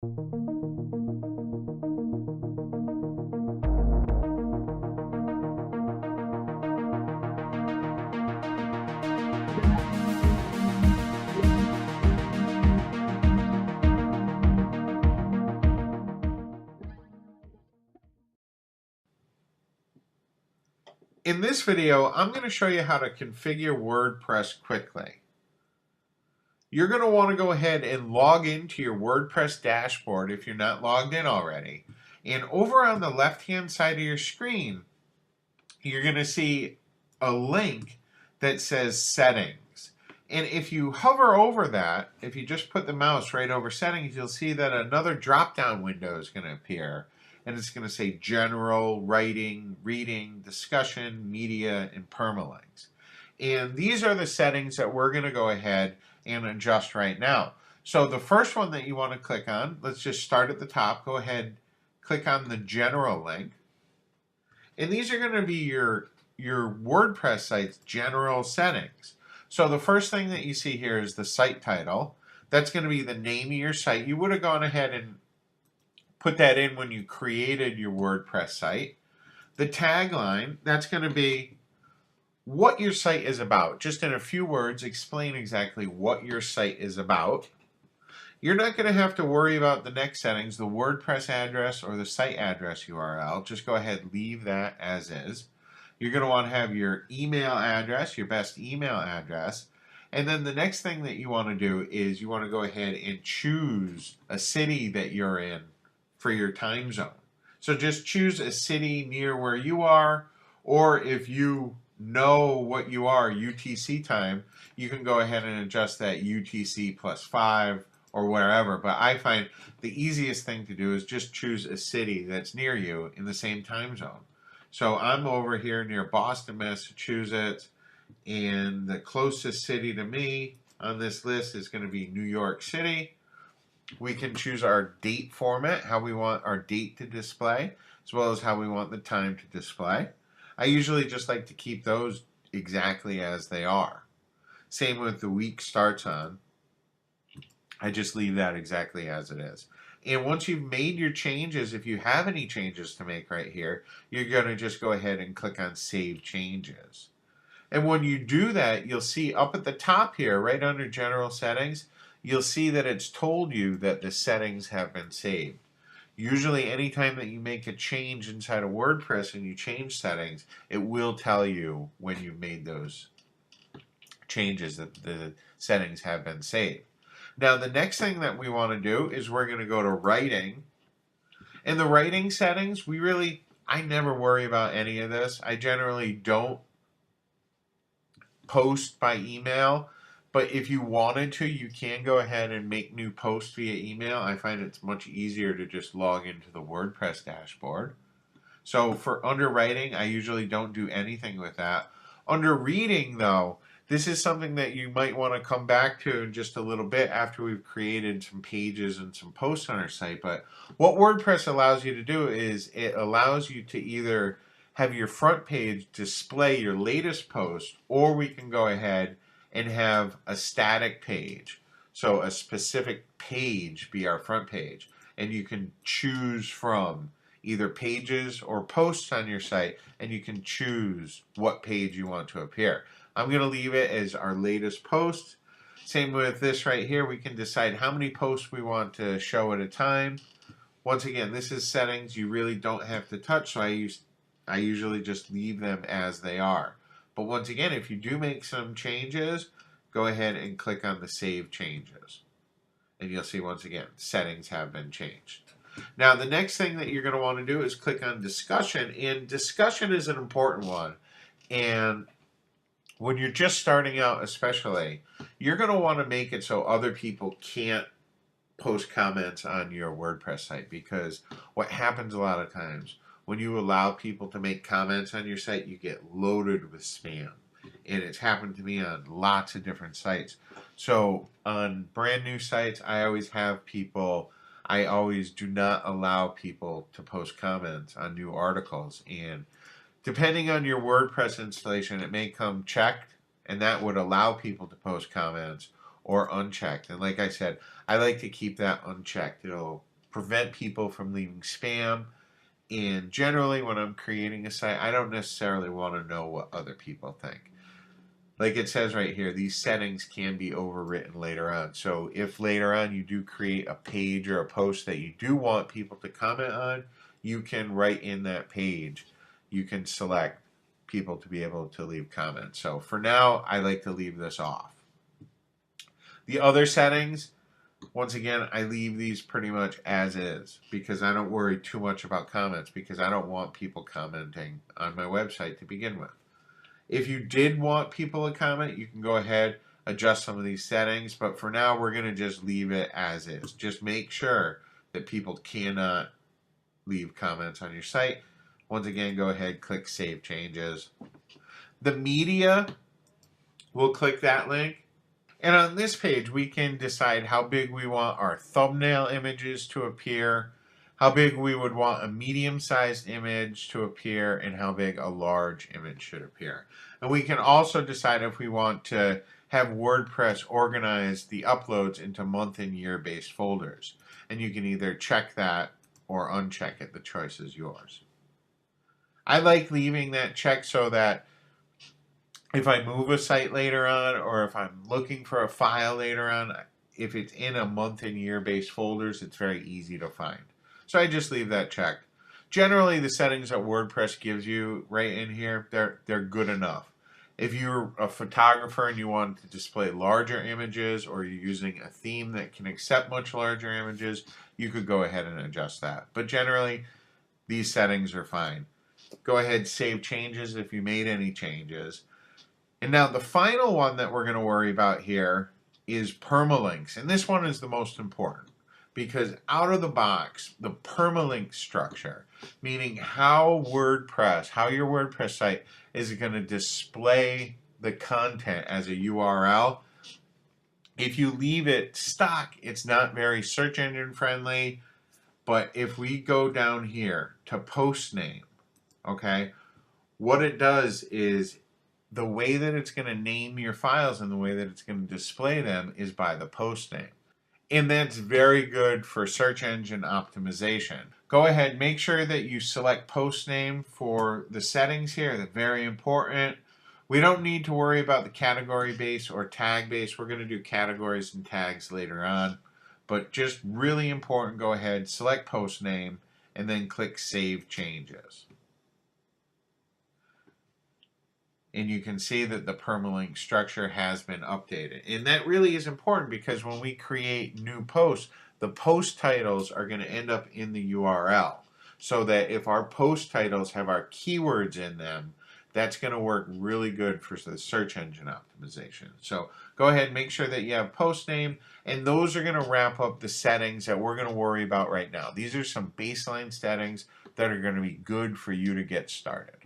In this video, I'm going to show you how to configure WordPress quickly. You're going to want to go ahead and log into your WordPress dashboard if you're not logged in already. And over on the left-hand side of your screen, you're going to see a link that says Settings. And if you hover over that, if you just put the mouse right over Settings, you'll see that another drop-down window is going to appear. And it's going to say General, Writing, Reading, Discussion, Media, and Permalinks. And these are the settings that we're going to go ahead and adjust right now. So the first one that you want to click on, let's just start at the top. Go ahead, click on the General link. And these are going to be your WordPress site's general settings. So the first thing that you see here is the site title. That's going to be the name of your site. You would have gone ahead and put that in when you created your WordPress site. The tagline, that's going to be what your site is about. Just in a few words, explain exactly what your site is about. You're not going to have to worry about the next settings, the WordPress address or the site address URL. Just go ahead and leave that as is. You're going to want to have your email address, your best email address. And then the next thing that you want to do is you want to go ahead and choose a city that you're in for your time zone. So just choose a city near where you are, or if you know what you are, UTC time, you can go ahead and adjust that UTC +5 or wherever. But I find the easiest thing to do is just choose a city that's near you in the same time zone. So I'm over here near Boston, Massachusetts, and the closest city to me on this list is going to be New York City. We can choose our date format, how we want our date to display, as well as how we want the time to display. I usually just like to keep those exactly as they are. Same with the week starts on. I just leave that exactly as it is. And once you've made your changes, if you have any changes to make right here, you're going to just go ahead and click on Save Changes. And when you do that, you'll see up at the top here, right under General Settings, you'll see that it's told you that the settings have been saved. Usually anytime that you make a change inside of WordPress and you change settings, it will tell you when you made those changes that the settings have been saved. Now the next thing that we want to do is we're going to go to Writing. In the Writing settings, I never worry about any of this. I generally don't post by email. But if you wanted to, you can go ahead and make new posts via email. I find it's much easier to just log into the WordPress dashboard. So for under Writing, I usually don't do anything with that. Under Reading, though, this is something that you might want to come back to in just a little bit after we've created some pages and some posts on our site. But what WordPress allows you to do is it allows you to either have your front page display your latest post, or we can go ahead and have a static page. So a specific page be our front page. And you can choose from either pages or posts on your site, and you can choose what page you want to appear. I'm going to leave it as our latest post. Same with this right here. We can decide how many posts we want to show at a time. Once again, this is settings you really don't have to touch, so I usually just leave them as they are. But once again, if you do make some changes, go ahead and click on the Save Changes. And you'll see once again, settings have been changed. Now the next thing that you're going to want to do is click on Discussion. And Discussion is an important one. And when you're just starting out especially, you're going to want to make it so other people can't post comments on your WordPress site. Because what happens a lot of times, when you allow people to make comments on your site, you get loaded with spam. And it's happened to me on lots of different sites. So on brand new sites, I always do not allow people to post comments on new articles. And depending on your WordPress installation, it may come checked, and that would allow people to post comments, or unchecked. And like I said, I like to keep that unchecked. It'll prevent people from leaving spam. And generally, when I'm creating a site, I don't necessarily want to know what other people think. Like it says right here, these settings can be overwritten later on. So if later on you do create a page or a post that you do want people to comment on, you can write in that page, you can select people to be able to leave comments. So for now, I like to leave this off. The other settings, once again, I leave these pretty much as is because I don't worry too much about comments because I don't want people commenting on my website to begin with. If you did want people to comment, you can go ahead, adjust some of these settings, but for now we're going to just leave it as is. Just make sure that people cannot leave comments on your site. Once again, go ahead, click Save Changes. The media, we'll click that link. And on this page, we can decide how big we want our thumbnail images to appear, how big we would want a medium-sized image to appear, and how big a large image should appear. And we can also decide if we want to have WordPress organize the uploads into month and year-based folders. And you can either check that or uncheck it. The choice is yours. I like leaving that check so that if I move a site later on, or if I'm looking for a file later on, if it's in a month and year based folders, it's very easy to find. So I just leave that checked. Generally, the settings that WordPress gives you right in here, they're good enough. If you're a photographer and you want to display larger images, or you're using a theme that can accept much larger images, you could go ahead and adjust that. But generally, these settings are fine. Go ahead, save changes if you made any changes. And now the final one that we're going to worry about here is permalinks. And this one is the most important because out of the box, the permalink structure, meaning how your WordPress site is going to display the content as a URL. If you leave it stock, it's not very search engine friendly. But if we go down here to post name, okay, what it does is the way that it's going to name your files and the way that it's going to display them is by the post name. And that's very good for search engine optimization. Go ahead, make sure that you select post name for the settings here. That's very important. We don't need to worry about the category base or tag base. We're going to do categories and tags later on. But just really important, go ahead, select post name, and then click Save Changes. And you can see that the permalink structure has been updated. And that really is important because when we create new posts, the post titles are going to end up in the URL. So that if our post titles have our keywords in them, that's going to work really good for the search engine optimization. So go ahead and make sure that you have post name, and those are going to wrap up the settings that we're going to worry about right now. These are some baseline settings that are going to be good for you to get started.